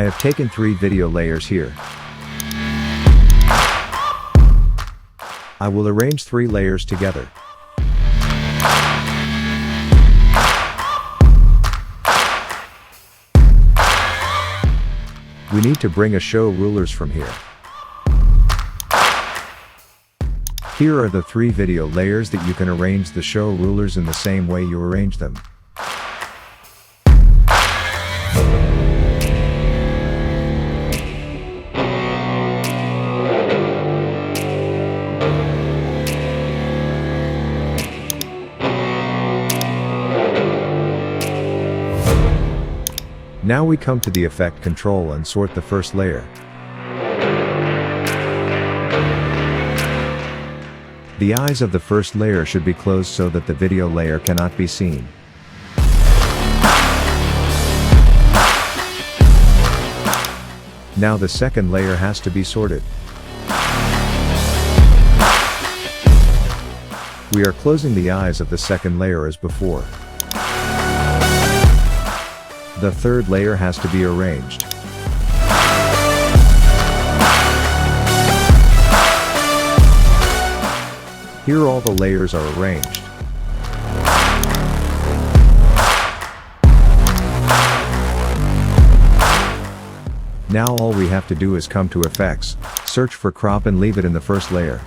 I have taken 3 video layers here. I will arrange 3 layers together. We need to bring a show rulers from here. Here are the 3 video layers that you can arrange the show rulers in the same way you arrange them. Now we come to the effect control and sort the first layer. The eyes of the first layer should be closed so that the video layer cannot be seen. Now the second layer has to be sorted. We are closing the eyes of the second layer as before. The third layer has to be arranged. Here all the layers are arranged. Now all we have to do is come to Effects, search for Crop and leave it in the first layer.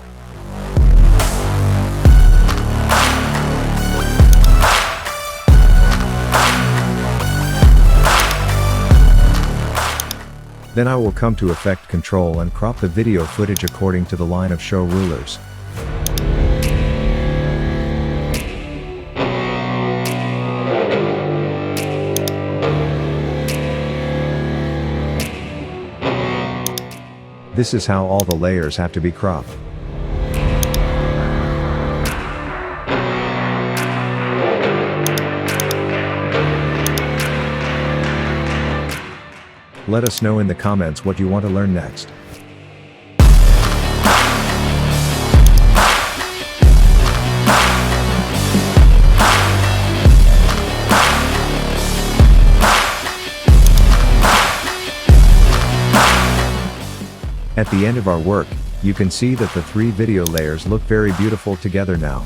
Then I will come to Effect Control and crop the video footage according to the line of show rulers. This is how all the layers have to be cropped. Let us know in the comments what you want to learn next. At the end of our work, you can see that the 3 video layers look very beautiful together now.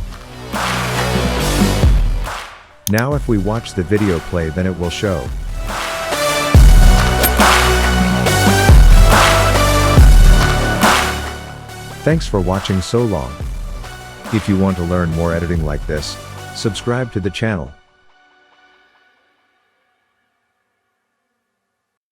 Now if we watch the video play, then it will show. Thanks for watching so long. If you want to learn more editing like this, subscribe to the channel.